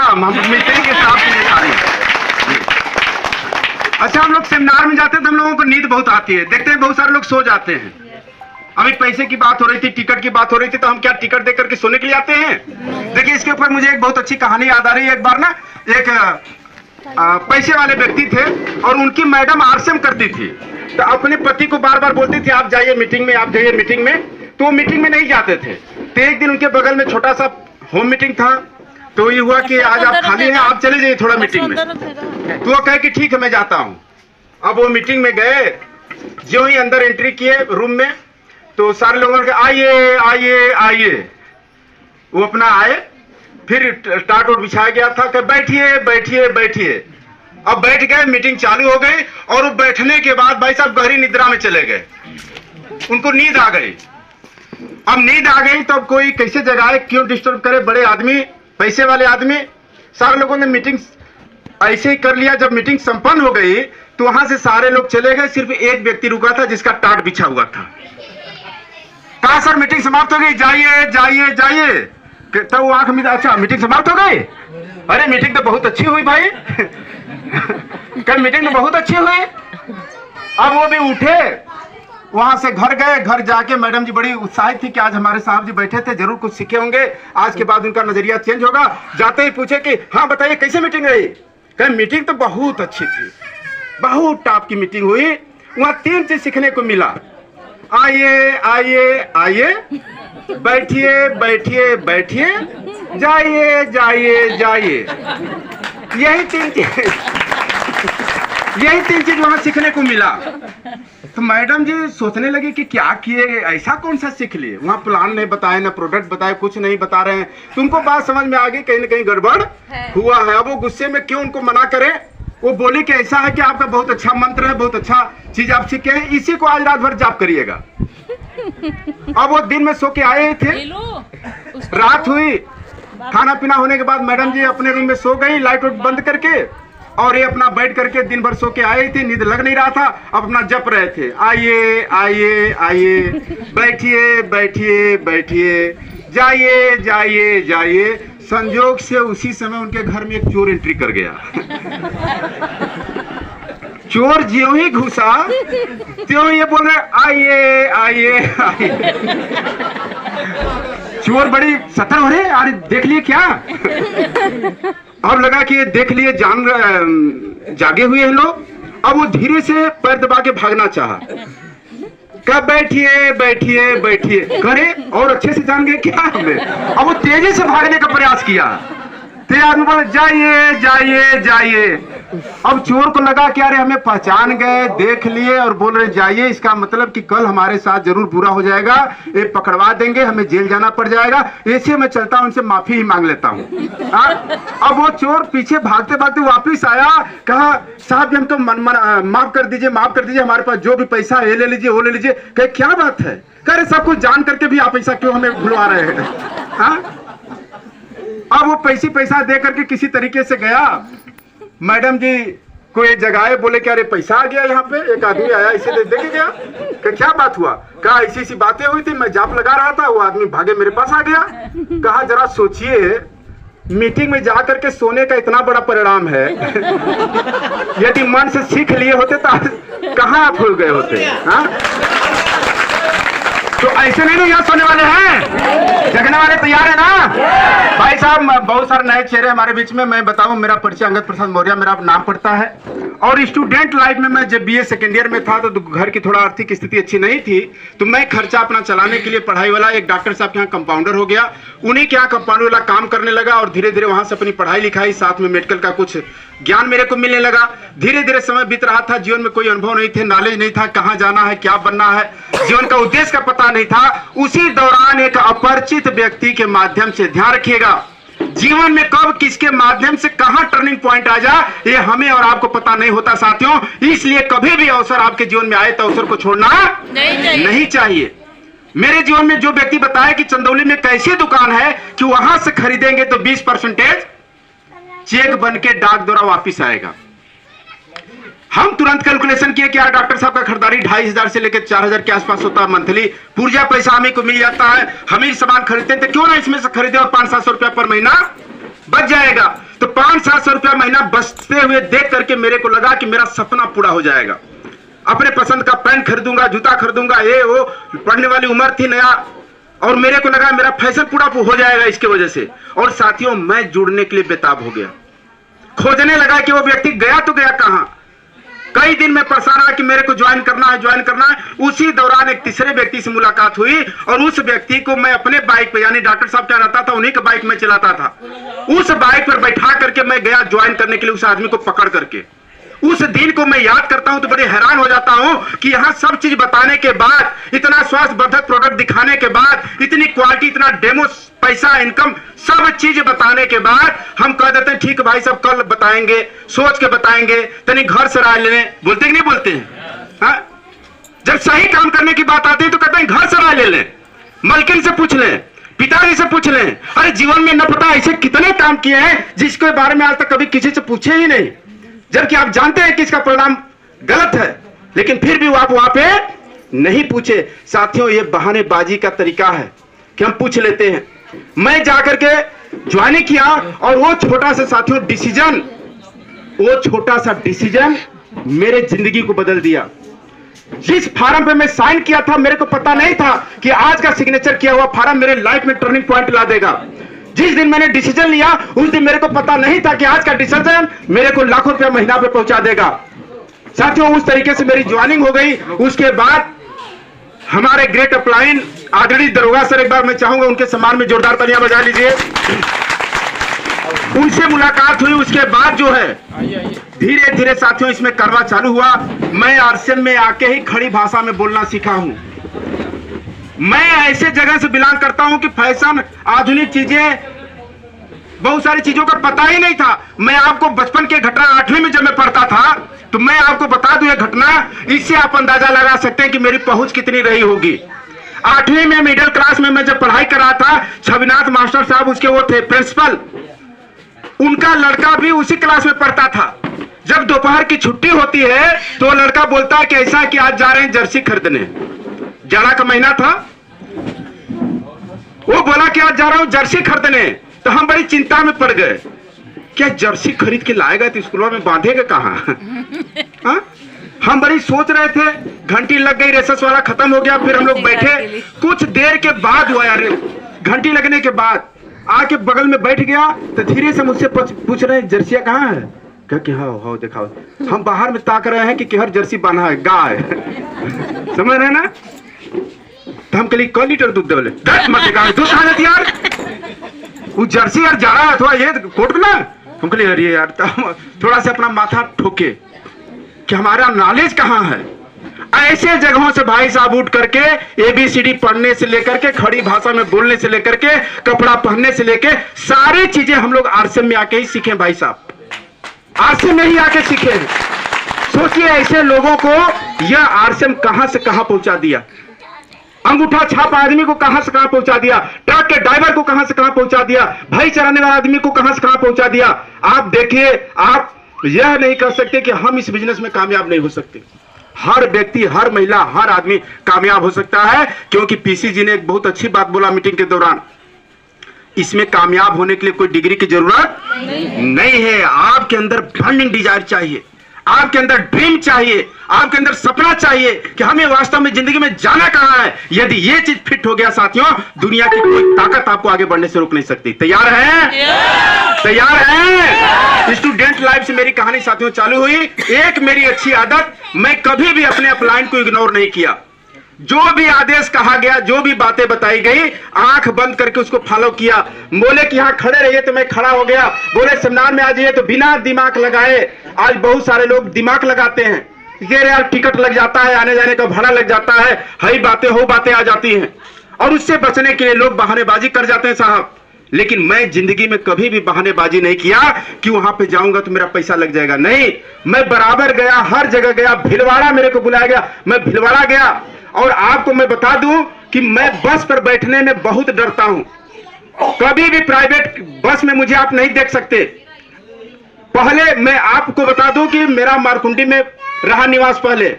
हम मिस्त्री के स्टाफ के लिए सारे। अच्छा, हम लोग सेमिनार में जाते हैं तो हम लोगों को नींद बहुत आती है, देखते हैं बहुत सारे लोग सो जाते हैं। अभी पैसे की बात हो रही थी, टिकट की बात हो रही थी, तो हम क्या टिकट देकर के सोने के लिए आते हैं? देखिए, इसके ऊपर मुझे एक बहुत अच्छी कहानी याद आ रही है। एक बार ना एक पैसे वाले व्यक्ति थे और उनकी मैडम आरसीएम करती थी, तो अपने पति को बार बार बोलती थी आप जाइए मीटिंग में, आप जाइए मीटिंग में, तो वो मीटिंग में नहीं जाते थे। तो एक दिन उनके बगल में छोटा सा होम मीटिंग था, तो ये हुआ कि आज आप खाली हैं, आप चले जाइए थोड़ा मीटिंग में। तो वो कहे कि ठीक है मैं जाता हूँ। अब वो मीटिंग में गए, जो ही अंदर एंट्री किए रूम में, तो सारे लोगों ने कहा आइए आइए आइए। वो अपना आए, फिर टाट उट बिछाया गया था कि बैठिए बैठिए बैठिए। अब बैठ गए, मीटिंग चालू हो गई और वो बैठने के बाद भाई साहब गहरी निद्रा में चले गए, उनको नींद आ गई। अब नींद आ गई तो अब कोई कैसे जगाए, क्यों डिस्टर्ब करे, बड़े आदमी, पैसे वाले आदमी। सारे लोगों ने मीटिंग ऐसे ही कर लिया। जब मीटिंग संपन्न हो गई तो वहां से सारे लोग चले गए, सिर्फ एक व्यक्ति रुका था जिसका टाट बिछा हुआ था। कहा सर मीटिंग समाप्त हो गई, जाइए जाइए जाइए। तब वो आंख में, अच्छा मीटिंग समाप्त हो गई, अरे मीटिंग तो बहुत अच्छी हुई भाई कल मीटिंग तो बहुत अच्छी हुई। अब वो भी उठे, वहां से घर गए। घर जाके मैडम जी बड़ी उत्साहित थी कि आज हमारे साहब जी बैठे थे, जरूर कुछ सीखे होंगे, आज के बाद उनका नजरिया चेंज होगा। जाते ही पूछे कि हाँ बताइए कैसे मीटिंग रही? कहे मीटिंग तो बहुत अच्छी थी, बहुत टॉप की मीटिंग हुई, वहां 3 चीज सीखने को मिला। आइए आइए आइए, बैठिए बैठिए बैठिए, जाइए जाइए जाइए। यही 3 चीज वहां सीखने को मिला। तो मैडम जी सोचने लगी कि क्या किए, ऐसा कौन सा सीख लिए? वहाँ प्लान नहीं बताए, ना प्रोडक्ट बताए, कुछ नहीं बता रहे हैं। तुमको बात समझ में आ गई कहीं ना कहीं गड़बड़ हुआ है। अब वो गुस्से में क्यों उनको मना करे, वो बोली कि ऐसा है कि आपका बहुत अच्छा मंत्र है, बहुत अच्छा चीज आप सीखे हैं, इसी को आज रात भर जाप करिएगा। अब वो दिन में सो के आए थे, रात हुई, खाना पीना होने के बाद मैडम जी अपने रूम में सो गई लाइट बंद करके, और ये अपना बैठ करके दिन भर सो के आए थे, नींद लग नहीं रहा था, अब अपना जप रहे थे आइए आइए आइए, बैठिए बैठिए बैठिए, जाइए जाइए जाइए। संजोग से उसी समय उनके घर में एक चोर एंट्री कर गया। चोर ज्यों ही घुसा त्यों ये बोल रहे आइए आइए आइए। चोर बड़ी सतर हो रहे, अरे देख लिए क्या? अब लगा कि ये देख लिए, जागे हुए हैं लोग। अब वो धीरे से पैर दबा के भागना चाहा, कब बैठिए बैठिए बैठिए करे, और अच्छे से जान गए क्या हमें। अब वो तेजी से भागने का प्रयास किया, तो आदमी बोले जाइए जाइए जाइए। अब चोर को लगा कि अरे हमें पहचान गए, देख लिए और बोल रहे जाइए, इसका मतलब कि कल हमारे साथ जरूर बुरा हो जाएगा, ये पकड़वा देंगे, हमें जेल जाना पड़ जाएगा, ऐसे मैं चलता हूं, उनसे माफी ही मांग लेता हूं। अब वो चोर पीछे भागते भागते वापिस आया, कहा साहब हम तो माफ कर दीजिए, माफ कर दीजिए, हमारे पास जो भी पैसा है ले लीजिए, वो ले लीजिए। कहे क्या बात है? कह सब कुछ जान करके भी आप ऐसा क्यों हमें भुलवा रहे हैं? अब वो पैसा दे करके किसी तरीके से गया। मैडम जी को ये जगाए, बोले कि अरे पैसा आ गया यहाँ पे, एक आदमी आया इसे देखे गया। क्या बात हुआ? कहा ऐसी ऐसी बातें हुई थी, मैं जाप लगा रहा था, वो आदमी भागे मेरे पास आ गया। कहा जरा सोचिए, मीटिंग में जाकर के सोने का इतना बड़ा परिणाम है, यदि मन से सीख लिए होते तो कहाँ आप भूल गए होते? हाँ, तो ऐसे नहीं यहाँ सोने वाले हैं, जगने वाले तैयार है ना भाई साहब? बहुत सारे नए चेहरे हमारे बीच में। मैं बताऊं, मेरा परिचय अंगद प्रसाद मौर्य मेरा नाम पड़ता है, और स्टूडेंट लाइफ में मैं जब बीए सेकेंड ईयर में था तो घर की थोड़ा आर्थिक स्थिति अच्छी नहीं थी, तो मैं खर्चा अपना चलाने के लिए पढ़ाई वाला एक डॉक्टर साहब के यहाँ कंपाउंडर हो गया, उन्हीं के यहाँ कंपाउंडर वाला काम करने लगा, और धीरे धीरे वहां से अपनी पढ़ाई लिखाई, साथ में मेडिकल का कुछ ज्ञान मेरे को मिलने लगा। धीरे धीरे समय बीत रहा था, जीवन में कोई अनुभव नहीं थे, नॉलेज नहीं था, कहाँ जाना है, क्या बनना है, जीवन का उद्देश्य का पता नहीं था। उसी दौरान एक अपरिचित व्यक्ति के माध्यम से, ध्यान रखिएगा, जीवन में कब किसके माध्यम से कहां टर्निंग पॉइंट आ जाए ये हमें और आपको पता नहीं होता साथियों। इसलिए कभी भी अवसर आपके जीवन में आए तो अवसर को छोड़ना नहीं चाहिए। मेरे जीवन में जो व्यक्ति बताया कि चंदौली में कैसी दुकान है कि वहां से खरीदेंगे तो 20% चेक बन के डाक द्वारा वापिस आएगा। हम तुरंत कैलकुलेशन किए कि यार डॉक्टर साहब का खरीदारी 2500 से लेकर 4000 के आसपास होता है मंथली, पूर्जा पैसा हमें को मिल जाता है, हम ही सामान खरीदते हैं, तो क्यों ना इसमें से खरीदे और 500-700 रुपया पर महीना बच जाएगा। तो 500-700 रुपया महीना बचते हुए देख करके मेरे को लगा कि मेरा सपना पूरा हो जाएगा। अपने पसंद का पैंट खरीदूंगा, जूता खरीदूंगा, ये वो, पढ़ने वाली उम्र थी नया, और मेरे को लगा मेरा फैशन पूरा हो जाएगा इसके वजह से। और साथियों, मैं जुड़ने के लिए बेताब हो गया, खोजने लगा कि वो व्यक्ति गया तो गया कहां। कई दिन में परेशान रहा कि मेरे को ज्वाइन करना है। उसी दौरान एक तीसरे व्यक्ति से मुलाकात हुई और उस व्यक्ति को मैं अपने बाइक पे, यानी डॉक्टर साहब क्या रहता था, उन्हीं का बाइक में चलाता था, उस बाइक पर बैठा करके मैं गया ज्वाइन करने के लिए, उस आदमी को पकड़ करके। उस दिन को मैं याद करता हूं तो बड़े हैरान हो जाता हूं कि यहां सब चीज बताने के बाद, इतना स्वास्थ्य वर्धक प्रोडक्ट दिखाने के बाद, इतनी क्वालिटी, इतना डेमो, पैसा, इनकम, सब चीज बताने के बाद हम कह देते हैं ठीक है भाई साहब कल बताएंगे, सोच के बताएंगे, तनी घर से राय लेने। बोलते कि नहीं बोलते हैं? हाँ? जब सही काम करने की बात आती है तो कहते हैं घर से राय ले लें, मलकिन से पूछ लें, पिताजी से पूछ लें। अरे जीवन में न पता ऐसे कितने काम किए हैं जिसके बारे में आज तक कभी किसी से पूछे ही नहीं, जबकि आप जानते हैं कि इसका परिणाम गलत है, लेकिन फिर भी आप वहां पे नहीं पूछे। साथियों, ये बहानेबाजी का तरीका है कि हम पूछ लेते हैं। मैं जाकर के ज्वाइन किया और वो छोटा सा साथियों डिसीजन मेरे जिंदगी को बदल दिया। जिस फार्म पे मैं साइन किया था, मेरे को पता नहीं था कि आज का सिग्नेचर किया हुआ फार्म मेरे लाइफ में टर्निंग पॉइंट ला देगा। जिस दिन मैंने डिसीजन लिया उस दिन मेरे को पता नहीं था कि आज का डिसीजन मेरे को लाखों रुपया महीना पे पहुंचा देगा। साथियों, उस तरीके से मेरी ज्वाइनिंग हो गई। उसके बाद हमारे ग्रेट अपलाइन आदरणीय दरोगा सर, एक बार मैं चाहूंगा उनके सम्मान में जोरदार तालियां बजा लीजिए। उनसे मुलाकात हुई। उसके बाद जो है धीरे धीरे साथियों इसमें करवा चालू हुआ। मैं आरसीएम में आके ही खड़ी भाषा में बोलना सीखा हूं। मैं ऐसे जगह से बिलोंग करता हूं कि फैशन, आधुनिक चीजें, बहुत सारी चीजों का पता ही नहीं था। मैं आपको बचपन के घटना 8वीं में जब मैं पढ़ता था तो मैं आपको बता दूं ये घटना, इससे आप अंदाजा लगा सकते हैं कि मेरी पहुंच कितनी रही होगी। 8वीं में मिडिल क्लास में मैं जब पढ़ाई कर रहा था, छविनाथ मास्टर साहब उसके वो थे प्रिंसिपल, उनका लड़का भी उसी क्लास में पढ़ता था। जब दोपहर की छुट्टी होती है तो लड़का बोलता है कि ऐसा कि आज जा रहे हैं जर्सी खरीदने, जाड़ा का महीना था, वो बोला कि आज जा रहा हूं जर्सी खरीदने। तो हम बड़ी चिंता में पड़ गए, क्या जर्सी खरीद के लाएगा तो स्कूलों में बांधेगा कहां? हम बड़ी सोच रहे थे। घंटी लग गई, रेसेस वाला खत्म हो गया। फिर हम लोग बैठे, कुछ देर के बाद हुआ यार, घंटी लगने के बाद आके बगल में बैठ गया तो धीरे से मुझसे पूछ रहे हैं जर्सिया कहाँ है? क्या कि हाँ दिखाओ। हम बाहर में ताक रहे हैं कि हर जर्सी बांधा है, गाय समझ रहे ना? तो हम कल 1 लीटर दूध दे, दूध खा जाती यार, वो जर्सी यार जा रहा है थोड़ा ये कोट ना। हम कह अरे यार, थोड़ा सा अपना माथा ठोके कि हमारा नॉलेज कहाँ है। ऐसे जगहों से भाई साहब उठ करके ABCD पढ़ने से लेकर के, खड़ी भाषा में बोलने से लेकर के, कपड़ा पहनने से लेकर सारी चीजें हम लोग आरसीएम में आके ही सीखे। भाई साहब आरसीएम में ही आके सीखे। सोचिए ऐसे लोगों को यह आरसीएम कहां से कहां पहुंचा दिया, अंगूठा छाप आदमी को कहां से कहां पहुंचा दिया, ट्रक के ड्राइवर को कहां से कहां पहुंचा दिया, भाई चलाने वाला आदमी को कहां से कहां पहुंचा दिया। आप देखिए, आप यह नहीं कर सकते कि हम इस बिजनेस में कामयाब नहीं हो सकते। हर व्यक्ति, हर महिला, हर आदमी कामयाब हो सकता है, क्योंकि पीसी जी ने एक बहुत अच्छी बात बोला मीटिंग के दौरान, इसमें कामयाब होने के लिए कोई डिग्री की जरूरत नहीं है। आपके अंदर बर्निंग डिजायर चाहिए, आपके अंदर ड्रीम चाहिए, आपके अंदर सपना चाहिए कि हमें वास्तव में जिंदगी में जाना कहां है। यदि ये चीज फिट हो गया साथियों, दुनिया की कोई ताकत आपको आगे बढ़ने से रोक नहीं सकती। तैयार हैं? तैयार हैं? स्टूडेंट लाइफ से मेरी कहानी साथियों चालू हुई। एक मेरी अच्छी आदत, मैं कभी भी अपने अपलाइन को इग्नोर नहीं किया। जो भी आदेश कहा गया, जो भी बातें बताई गई, आंख बंद करके उसको फॉलो किया। बोले कि यहां खड़े रहिए तो मैं खड़ा हो गया, बोले सेमिनार में आ जाइए तो बिना दिमाग लगाए। आज बहुत सारे लोग दिमाग लगाते हैं, ये यार टिकट लग जाता है, आने जाने का भाड़ा लग जाता है, हई बातें हो बातें आ जाती हैं, और उससे बचने के लिए लोग बहानेबाजी कर जाते हैं साहब। लेकिन मैं जिंदगी में कभी भी बहानेबाजी नहीं किया कि वहां पे जाऊंगा तो मेरा पैसा लग जाएगा। नहीं, मैं बराबर गया, हर जगह गया। भिलवाड़ा मेरे को बुलाया गया, मैं भिलवाड़ा गया। और आपको मैं बता दूं कि मैं बस पर बैठने में बहुत डरता हूं। कभी भी प्राइवेट बस में मुझे आप नहीं देख सकते। पहले मैं आपको बता दूं कि मेरा मारकुंडी में रहा निवास पहले,